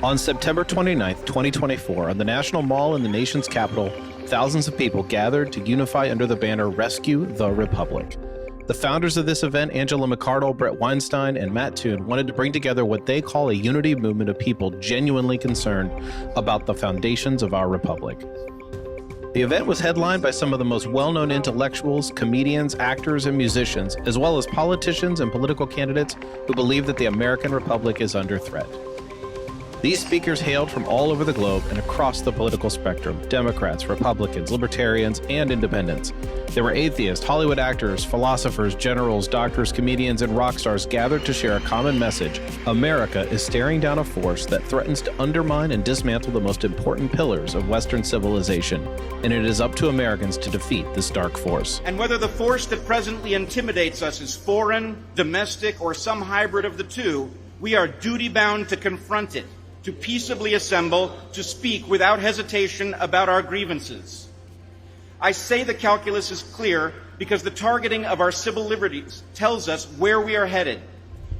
On September 29, 2024, on the National Mall in the nation's capital, thousands of people gathered to unify under the banner Rescue the Republic. The founders of this event, Angela McArdle, Bret Weinstein, and Matt Taibbi, wanted to bring together what they call a unity movement of people genuinely concerned about the foundations of our republic. The event was headlined by some of the most well-known intellectuals, comedians, actors, and musicians, as well as politicians and political candidates who believe that the American Republic is under threat. These speakers hailed from all over the globe and across the political spectrum: Democrats, Republicans, Libertarians, and Independents. There were atheists, Hollywood actors, philosophers, generals, doctors, comedians, and rock stars gathered to share a common message: America is staring down a force that threatens to undermine and dismantle the most important pillars of Western civilization, and it is up to Americans to defeat this dark force. And whether the force that presently intimidates us is foreign, domestic, or some hybrid of the two, we are duty-bound to confront it, to peaceably assemble, to speak without hesitation about our grievances. I say the calculus is clear because the targeting of our civil liberties tells us where we are headed.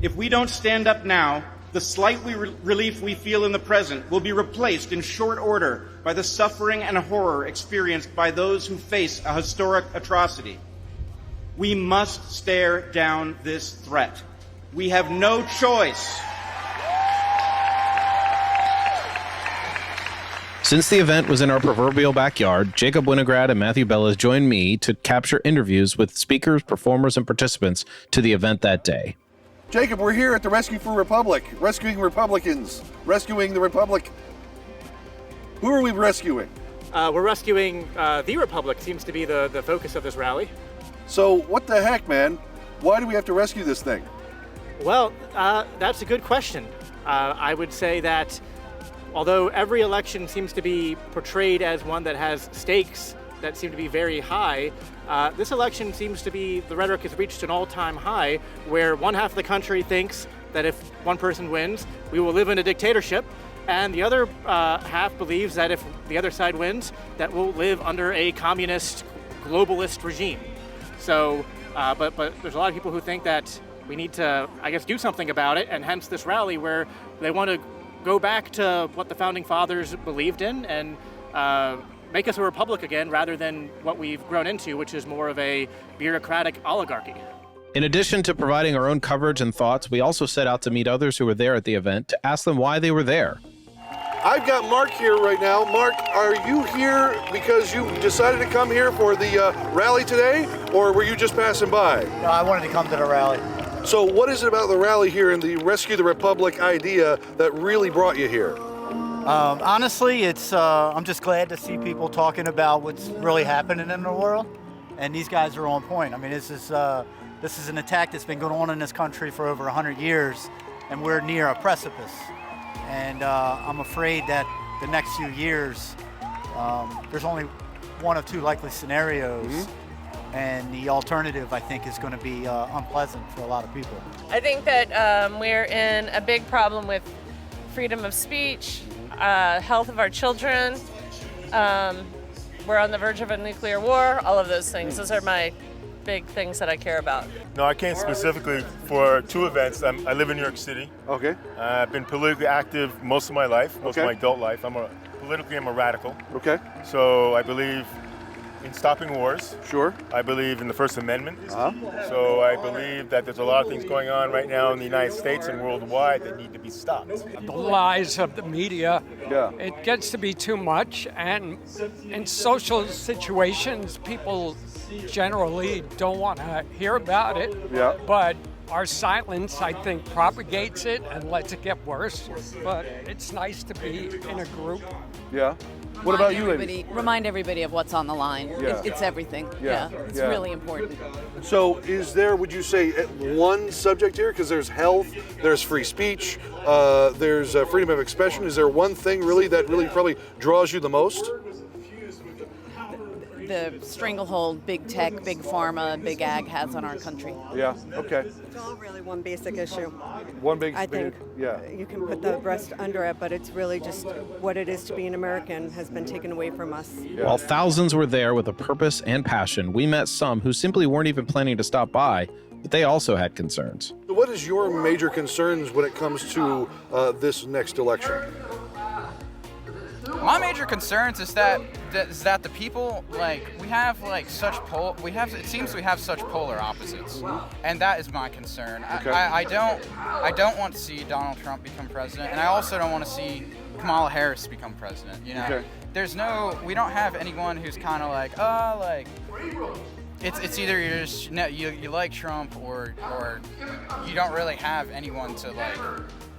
If we don't stand up now, the slight relief we feel in the present will be replaced in short order by the suffering and horror experienced by those who face a historic atrocity. We must stare down this threat. We have no choice. Since the event was in our proverbial backyard, Jacob Winograd and Matthew Bellis joined me to capture interviews with speakers, performers, and participants to the event that day. Jacob, we're here at the Rescue for Republic, rescuing Republicans, rescuing the Republic. Who are we rescuing? We're rescuing the Republic, seems to be the focus of this rally. So what the heck, man? Why do we have to rescue this thing? Well, that's a good question. I would say that although every election seems to be portrayed as one that has stakes that seem to be very high, this election seems to be, the rhetoric has reached an all-time high where one half of the country thinks that if one person wins, we will live in a dictatorship, and the other half believes that if the other side wins, that we'll live under a communist, globalist regime. So, but there's a lot of people who think that we need to, I guess, do something about it, and hence this rally where they want to go back to what the founding fathers believed in and make us a republic again rather than what we've grown into, which is more of a bureaucratic oligarchy. In addition to providing our own coverage and thoughts, we also set out to meet others who were there at the event to ask them why they were there. I've got Mark here right now. Mark, are you here because you decided to come here for the rally today, or were you just passing by? No, I wanted to come to the rally. So what is it about the rally here and the Rescue the Republic idea that really brought you here? Honestly, it's I'm just glad to see people talking about what's really happening in the world, and these guys are on point. I mean, this is an attack that's been going on in this country for over 100 years, and we're near a precipice. And I'm afraid that the next few years, there's only one of two likely scenarios. Mm-hmm. And the alternative, I think, is going to be unpleasant for a lot of people. I think that we're in a big problem with freedom of speech, health of our children. We're on the verge of a nuclear war, all of those things. Those are my big things that I care about. No, I came specifically for two events. I live in New York City. Okay. I've been politically active most of my life, most of my adult life. Politically, I'm a radical. Okay. So I believe in stopping wars. Sure. I believe in the First Amendment. Uh-huh. So I believe that there's a lot of things going on right now in the United States and worldwide that need to be stopped. The lies of the media, yeah. It gets to be too much, and in social situations, people generally don't want to hear about it, yeah. But our silence, I think, propagates it and lets it get worse, but it's nice to be in a group. Yeah. What about you, ladies? Remind everybody of what's on the line. Yeah. It's everything. Yeah. It's really important. So is there, would you say, one subject here? Because there's health, there's free speech, there's freedom of expression. Is there one thing really that really probably draws you the most? The stranglehold big tech, big pharma, big ag has on our country. Yeah, okay. It's all really one basic issue. One big, I think yeah. You can put the rest under it, but it's really just what it is to be an American has been taken away from us. Yeah. While thousands were there with a purpose and passion, we met some who simply weren't even planning to stop by, but they also had concerns. What is your major concerns when it comes to this next election? My major concerns is that the people, like, we have like such it seems we have such polar opposites, and that is my concern. Okay. I don't want to see Donald Trump become president, and I also don't want to see Kamala Harris become president. You know, Okay. we don't have anyone who's kind of like, it's either you like Trump or you don't really have anyone to like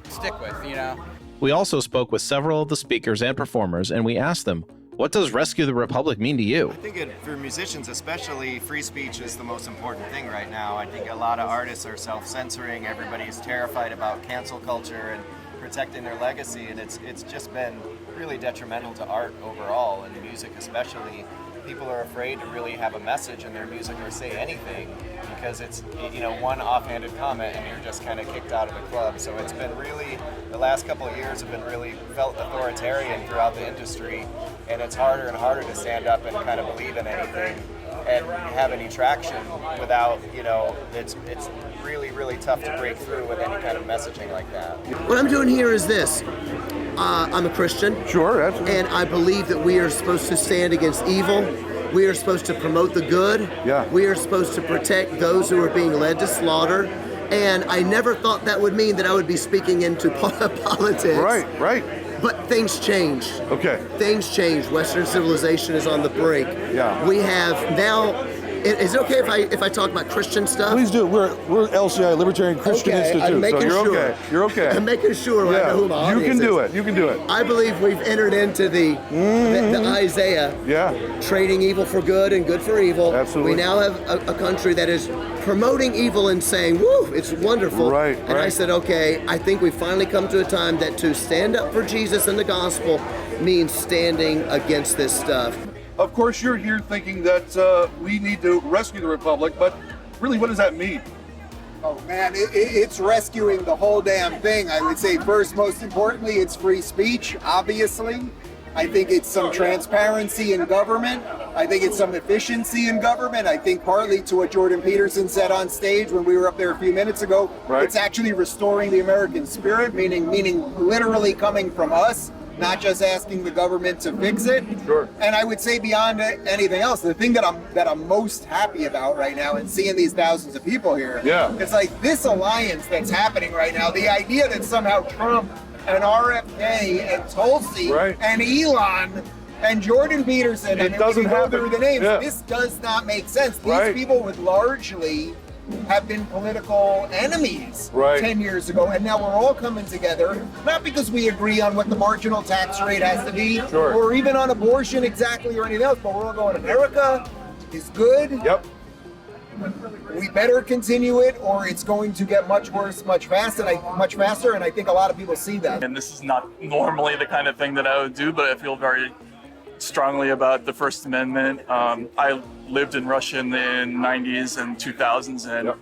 stick with, you know. We also spoke with several of the speakers and performers, and we asked them, what does Rescue the Republic mean to you? I think for musicians especially, free speech is the most important thing right now. I think a lot of artists are self-censoring. Everybody's terrified about cancel culture and protecting their legacy, and it's just been really detrimental to art overall, and music especially. People are afraid to really have a message in their music or say anything because it's, you know, one offhanded comment and you're just kind of kicked out of the club. So it's been really, the last couple of years have been really felt authoritarian throughout the industry, and it's harder and harder to stand up and kind of believe in anything and have any traction without, you know, it's really, really tough to break through with any kind of messaging like that. What I'm doing here is this. I'm a Christian. Sure, absolutely. And I believe that we are supposed to stand against evil. We are supposed to promote the good. Yeah. We are supposed to protect those who are being led to slaughter. And I never thought that would mean that I would be speaking into politics. Right. But things change. Okay. Things change. Western civilization is on the brink. Yeah. We have now. Is it okay if I talk about Christian stuff? Please do. We're LCI, Libertarian Christian Institute, I'm making so you're sure. okay. You're okay. I'm making sure I know who my audience You can do is. it. You can do it. I believe we've entered into the Isaiah. Yeah. Trading evil for good and good for evil. Absolutely. We now have a country that is promoting evil and saying, woo, it's wonderful. Right. And I said, okay, I think we've finally come to a time that to stand up for Jesus and the gospel means standing against this stuff. Of course, you're here thinking that we need to rescue the Republic, but really, what does that mean? Oh man, it's rescuing the whole damn thing. I would say first, most importantly, it's free speech, obviously. I think it's some transparency in government. I think it's some efficiency in government. I think partly to what Jordan Peterson said on stage when we were up there a few minutes ago, It's actually restoring the American spirit, meaning literally coming from us, not just asking the government to fix it. Sure. And I would say beyond anything else, the thing that I'm most happy about right now and seeing these thousands of people here, it's like this alliance that's happening right now, the idea that somehow Trump and RFK and Tulsi and Elon and Jordan Peterson, It doesn't go happen. through the names, Yeah. this does not make sense. These people would largely have been political enemies 10 years ago, and now we're all coming together, not because we agree on what the marginal tax rate has to be, or even on abortion exactly or anything else, but we're all going, America is good. Yep. We better continue it, or it's going to get much worse, much faster, and I think a lot of people see that. And this is not normally the kind of thing that I would do, but I feel very strongly about the First Amendment. I lived in Russia in the 90s and 2000s, and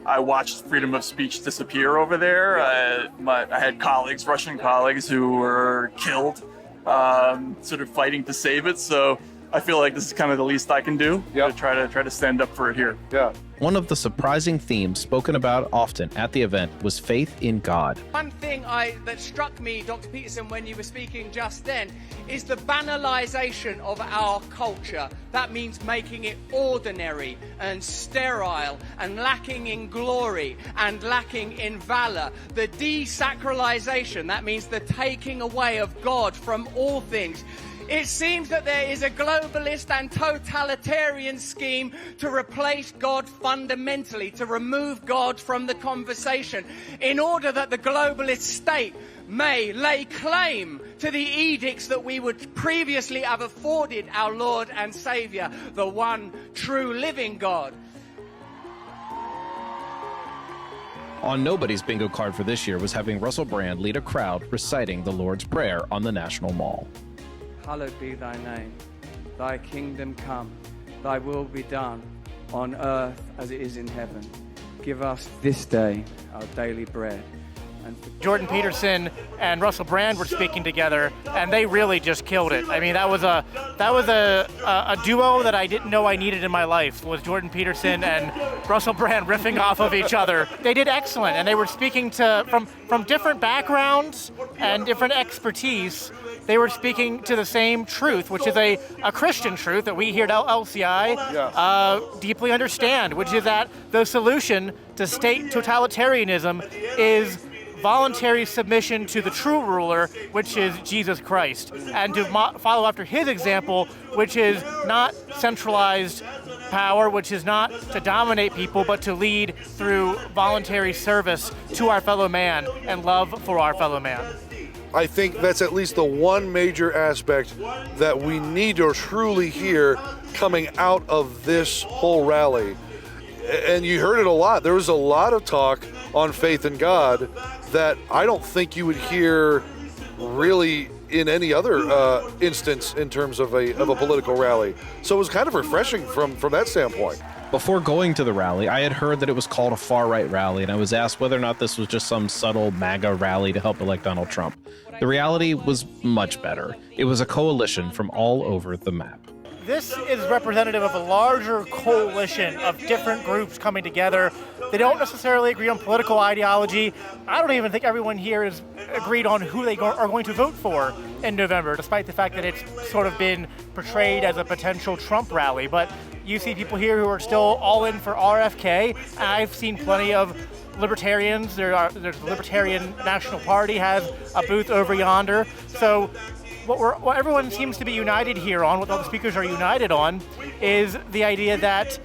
I watched freedom of speech disappear over there. I had colleagues, Russian colleagues, who were killed, sort of fighting to save it. So I feel like this is kind of the least I can do to try to stand up for it here. Yeah. One of the surprising themes spoken about often at the event was faith in God. One thing that struck me, Dr. Peterson, when you were speaking just then, is the banalization of our culture. That means making it ordinary and sterile and lacking in glory and lacking in valor. The desacralization, that means the taking away of God from all things. It seems that there is a globalist and totalitarian scheme to replace God fundamentally, to remove God from the conversation, in order that the globalist state may lay claim to the edicts that we would previously have afforded our Lord and Savior, the one true living God. On Nobody's bingo card for this year was having Russell Brand lead a crowd reciting the Lord's Prayer on the National Mall. Hallowed be thy name, thy kingdom come, thy will be done on earth as it is in heaven. Give us this day our daily bread, Jordan Peterson and Russell Brand were speaking together, and they really just killed it. I mean, that was a duo that I didn't know I needed in my life, was Jordan Peterson and Russell Brand riffing off of each other. They did excellent, and they were speaking from different backgrounds and different expertise. They were speaking to the same truth, which is a Christian truth that we here at LCI deeply understand, which is that the solution to state totalitarianism is voluntary submission to the true ruler, which is Jesus Christ, and to follow after his example, which is not centralized power, which is not to dominate people, but to lead through voluntary service to our fellow man and love for our fellow man. I think that's at least the one major aspect that we need to truly hear coming out of this whole rally. And you heard it a lot. There was a lot of talk on faith in God that I don't think you would hear really in any other instance in terms of a political rally. So it was kind of refreshing from that standpoint. Before going to the rally, I had heard that it was called a far-right rally, and I was asked whether or not this was just some subtle MAGA rally to help elect Donald Trump. The reality was much better. It was a coalition from all over the map. This is representative of a larger coalition of different groups coming together. They don't necessarily agree on political ideology. I don't even think everyone here is agreed on who they are going to vote for in November, despite the fact that it's sort of been portrayed as a potential Trump rally. But you see people here who are still all in for RFK. I've seen plenty of Libertarians. There's the Libertarian National Party has a booth over yonder. So what everyone seems to be united here on, what all the speakers are united on, is the idea that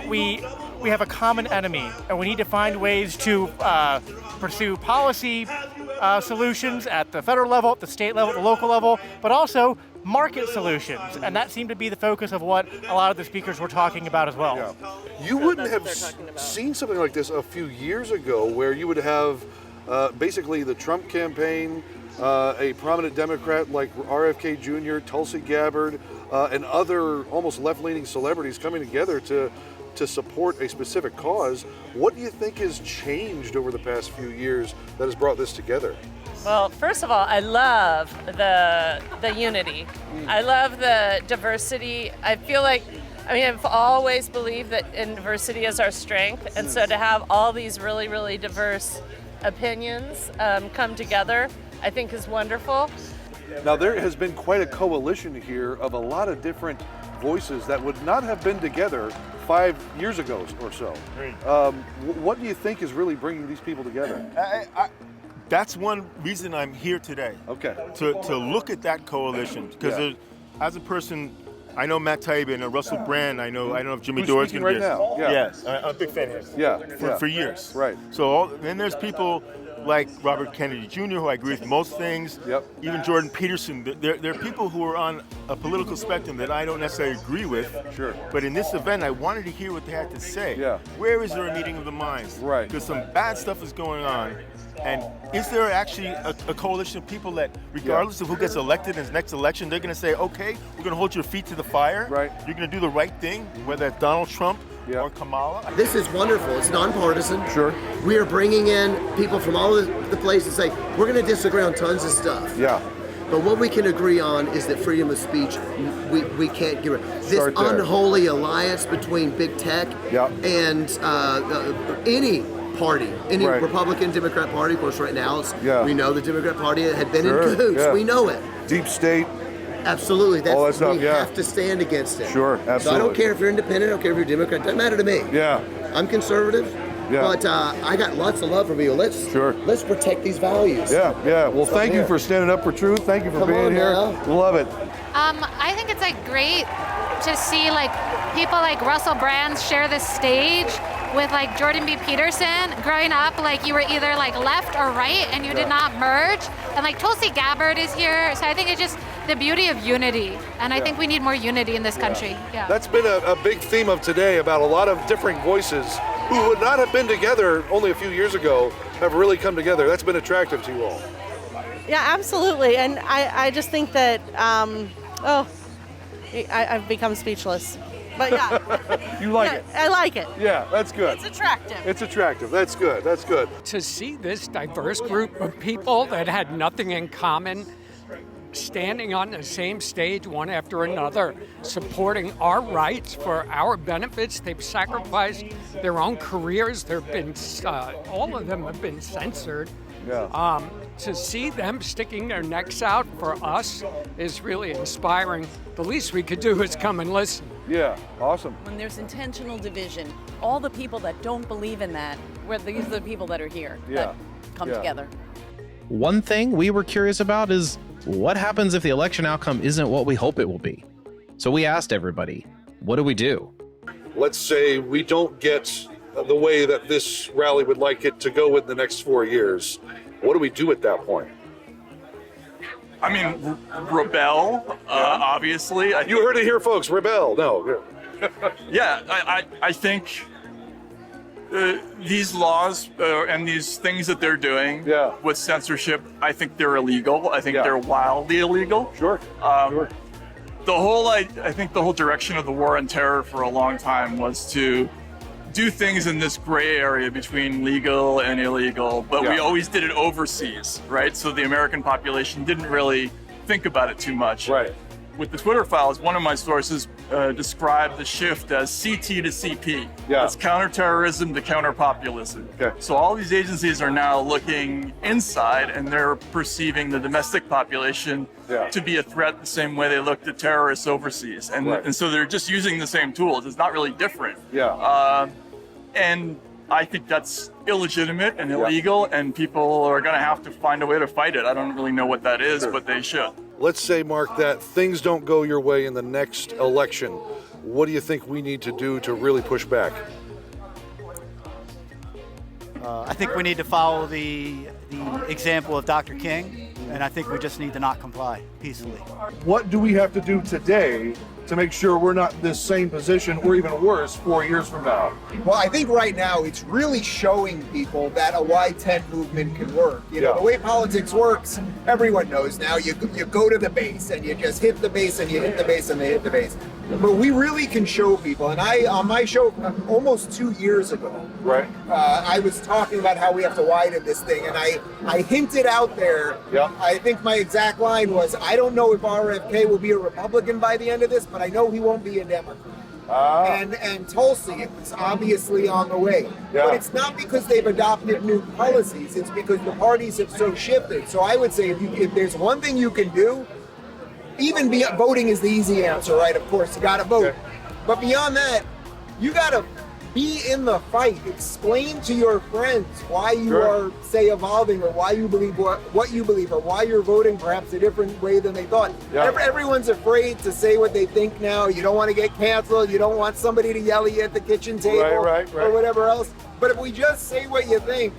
we have a common enemy, and we need to find ways to pursue policy solutions at the federal level, at the state level, at the local level, but also market solutions. And that seemed to be the focus of what a lot of the speakers were talking about as well. Yeah. You wouldn't have seen something like this a few years ago, where you would have basically the Trump campaign, a prominent Democrat like RFK Jr., Tulsi Gabbard, and other almost left-leaning celebrities coming together to support a specific cause. What do you think has changed over the past few years that has brought this together? Well, first of all, I love the unity. I love the diversity. I feel like, I've always believed that diversity is our strength, and so to have all these really, really diverse opinions come together, I think is wonderful. Now, there has been quite a coalition here of a lot of different voices that would not have been together 5 years ago or so. What do you think is really bringing these people together? That's one reason I'm here today. Okay. To look at that coalition, because as a person, I know Matt Taibbi, I know Russell Brand, I don't know if Jimmy Dore's going to be right now. Yeah. Yes, I'm a big fan of his. For years. Right. So then there's people like Robert Kennedy Jr., who I agree with most things. Yep. Even Jordan Peterson. There are people who are on a political spectrum that I don't necessarily agree with. Sure. But in this event, I wanted to hear what they had to say. Yeah. Where is there a meeting of the minds? Right. Because some bad stuff is going on. And is there actually a coalition of people that, regardless of who gets elected in his next election, they're going to say, okay, we're going to hold your feet to the fire. Right. You're going to do the right thing, whether it's Donald Trump or Kamala. This is wonderful. It's nonpartisan. Sure. We are bringing in people from all the places. Say we're going to disagree on tons of stuff. Yeah. But what we can agree on is that freedom of speech, we can't get rid of. This unholy alliance between big tech and any party, any Republican, Democrat party. Of course, right now we know the Democrat Party had been in cahoots. Yeah. We know it. Deep state. Absolutely. All that stuff, we have to stand against it. Sure, absolutely. So I don't care if you're independent, I don't care if you're Democrat, doesn't matter to me. Yeah. I'm conservative, but I got lots of love for you. Let's protect these values. Yeah. Well, thank you for standing up for truth. Thank you for being here. Love it. I think it's great to see people like Russell Brand share the stage with Jordan B. Peterson. Growing up, you were either left or right, and you did not merge. And Tulsi Gabbard is here, so I think it's just the beauty of unity, and I think we need more unity in this country. Yeah. That's been a big theme of today, about a lot of different voices who would not have been together only a few years ago have really come together. That's been attractive to you all. Yeah, absolutely, and I just think that I've become speechless. But yeah. You like it? I like it. Yeah, that's good. It's attractive. It's attractive. That's good. That's good. To see this diverse group of people that had nothing in common standing on the same stage one after another, supporting our rights for our benefits. They've sacrificed their own careers. They've been, all of them have been censored. Yeah. To see them sticking their necks out for us is really inspiring. The least we could do is come and listen. Yeah, awesome. When there's intentional division, all the people that don't believe in that, these are the people that are here that come together. One thing we were curious about is what happens if the election outcome isn't what we hope it will be? So we asked everybody, what do we do? Let's say we don't get the way that this rally would like it to go in the next 4 years. What do we do at that point? I mean, rebel, obviously. You heard it here, folks. Rebel. No. Yeah, I think these laws and these things that they're doing with censorship, I think they're illegal. I think they're wildly illegal. Sure. I think the whole direction of the war on terror for a long time was to do things in this gray area between legal and illegal, but we always did it overseas, right? So the American population didn't really think about it too much. Right. With the Twitter files, one of my sources described the shift as CT to CP. Yeah. That's counterterrorism to counterpopulism. Okay. So all these agencies are now looking inside and they're perceiving the domestic population to be a threat the same way they looked at terrorists overseas. And so they're just using the same tools. It's not really different. Yeah. And I think that's illegitimate and illegal, and people are going to have to find a way to fight it. I don't really know what that is, but they should. Let's say, Mark, that things don't go your way in the next election. What do you think we need to do to really push back? I think we need to follow the example of Dr. King, and I think we just need to not comply peacefully. What do we have to do today to make sure we're not in this same position or even worse 4 years from now? Well, I think right now it's really showing people that a Y10 movement can work. You know, the way politics works, everyone knows now. You go to the base and you just hit the base and you hit the base and they hit the base. But we really can show people. And I, on my show almost 2 years ago, I was talking about how we have to widen this thing. And I hinted out there, I think my exact line was, I don't know if RFK will be a Republican by the end of this, but I know he won't be a Democrat. And Tulsi, it was obviously on the way. But it's not because they've adopted new policies, it's because the parties have so shifted. So I would say if there's one thing you can do, even voting is the easy answer, right? Of course, you gotta vote. But beyond that, you gotta be in the fight. Explain to your friends why you are, say, evolving, or why you believe what you believe, or why you're voting perhaps a different way than they thought. Everyone's afraid to say what they think now. You don't want to get canceled. You don't want somebody to yell at you at the kitchen table or whatever else. But if we just say what you think,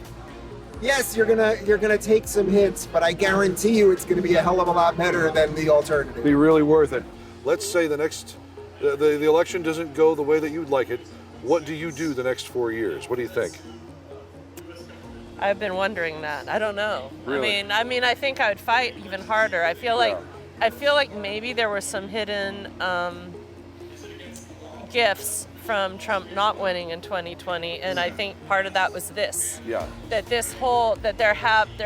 yes, you're gonna take some hits, but I guarantee you it's gonna be a hell of a lot better than the alternative. Be really worth it. Let's say the election doesn't go the way that you'd like it. What do you do the next 4 years? What do you think? I've been wondering that. I don't know. Really? I mean, I think I would fight even harder. I feel like maybe there were some hidden gifts from Trump not winning in 2020, and I think part of that was this. That there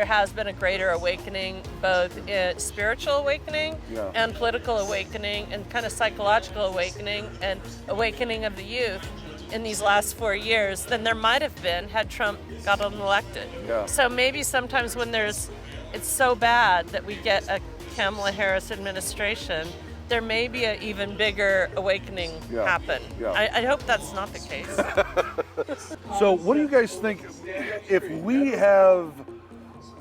has been a greater awakening, both spiritual awakening and political awakening, and kind of psychological awakening and awakening of the youth in these last 4 years than there might have been had Trump gotten elected. So maybe sometimes when it's so bad that we get a Kamala Harris administration, there may be an even bigger awakening happen. I hope that's not the case. So what do you guys think if we have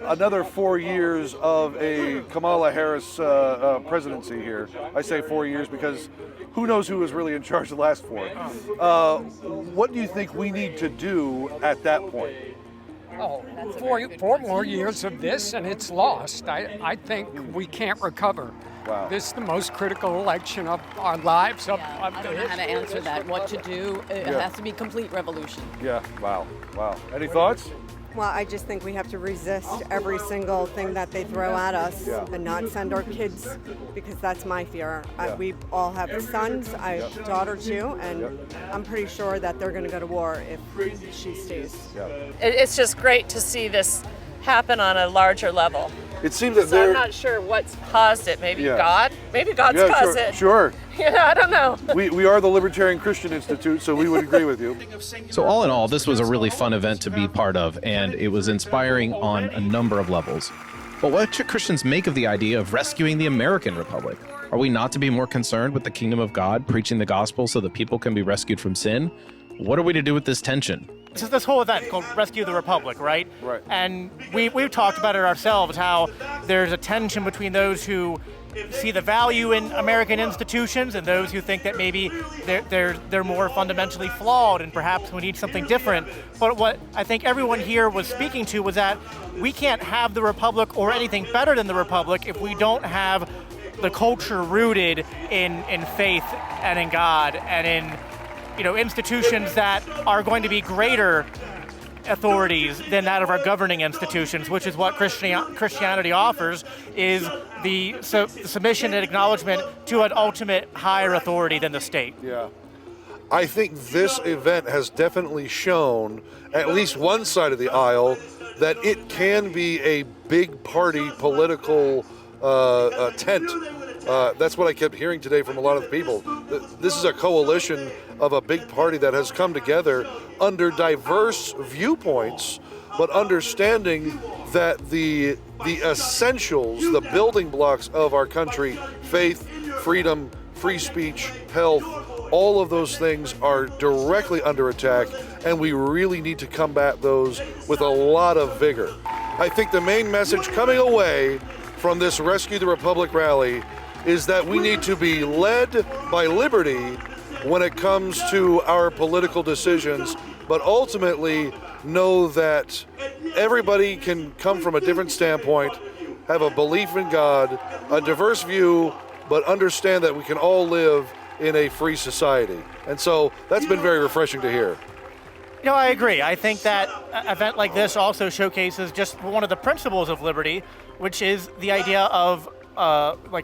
another 4 years of a Kamala Harris presidency here? I say 4 years because who knows who was really in charge the last 4. What do you think we need to do at that point? Oh, 4 more years of this and it's lost. I think we can't recover. Wow. This is the most critical election of our lives. I don't know how to answer that. What to do? It has to be complete revolution. Yeah. Wow. Any thoughts? Well, I just think we have to resist every single thing that they throw at us and not send our kids, because that's my fear. We all have sons, I have a daughter too, and I'm pretty sure that they're going to go to war if she stays. It's just great to see this happen on a larger level. It seems that I'm not sure what's caused it. Maybe God? Maybe God's caused it. Sure. I don't know. We are the Libertarian Christian Institute, so we would agree with you. So all in all, this was a really fun event to be part of, and it was inspiring on a number of levels. But what should Christians make of the idea of rescuing the American Republic? Are we not to be more concerned with the kingdom of God, preaching the gospel so that people can be rescued from sin? What are we to do with this tension? This is this whole event called Rescue the Republic, right? Right. And we've talked about it ourselves, how there's a tension between those who see the value in American institutions and those who think that maybe they're more fundamentally flawed and perhaps we need something different. But what I think everyone here was speaking to was that we can't have the Republic or anything better than the Republic if we don't have the culture rooted in faith and in God and in institutions that are going to be greater authorities than that of our governing institutions, which is what Christianity offers, is the submission and acknowledgement to an ultimate higher authority than the state. Yeah. I think this event has definitely shown, at least one side of the aisle, that it can be a big party political tent. That's what I kept hearing today from a lot of the people. This is a coalition of a big party that has come together under diverse viewpoints, but understanding that the essentials, the building blocks of our country, faith, freedom, free speech, health, all of those things are directly under attack, and we really need to combat those with a lot of vigor. I think the main message coming away from this Rescue the Republic rally is that we need to be led by liberty when it comes to our political decisions, but ultimately know that everybody can come from a different standpoint, have a belief in God, a diverse view, but understand that we can all live in a free society. And so that's been very refreshing to hear. I agree. I think that an event like this also showcases just one of the principles of liberty, which is the idea of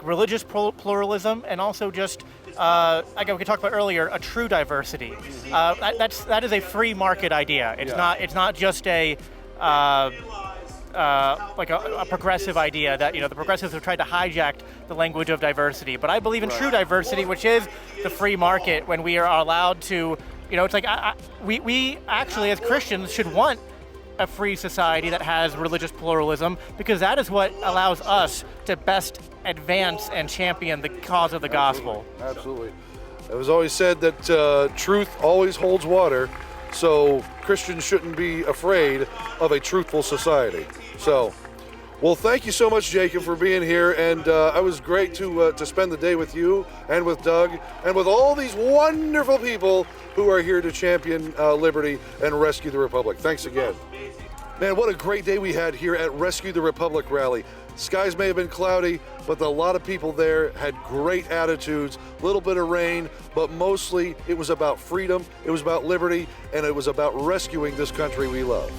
religious pluralism, and also just like we talked about earlier, a true diversity. That is a free market idea. It's not just a progressive idea that the progressives have tried to hijack the language of diversity. But I believe in true diversity, which is the free market, when we are allowed to. It's like we actually as Christians should want a free society that has religious pluralism, because that is what allows us to best advance and champion the cause of the gospel. Absolutely. It was always said that truth always holds water, so Christians shouldn't be afraid of a truthful society. So, well, thank you so much, Jacob, for being here, and it was great to spend the day with you and with Doug and with all these wonderful people who are here to champion liberty and rescue the Republic. Thanks again. Man, what a great day we had here at Rescue the Republic rally. Skies may have been cloudy, but a lot of people there had great attitudes, a little bit of rain, but mostly it was about freedom, it was about liberty, and it was about rescuing this country we love.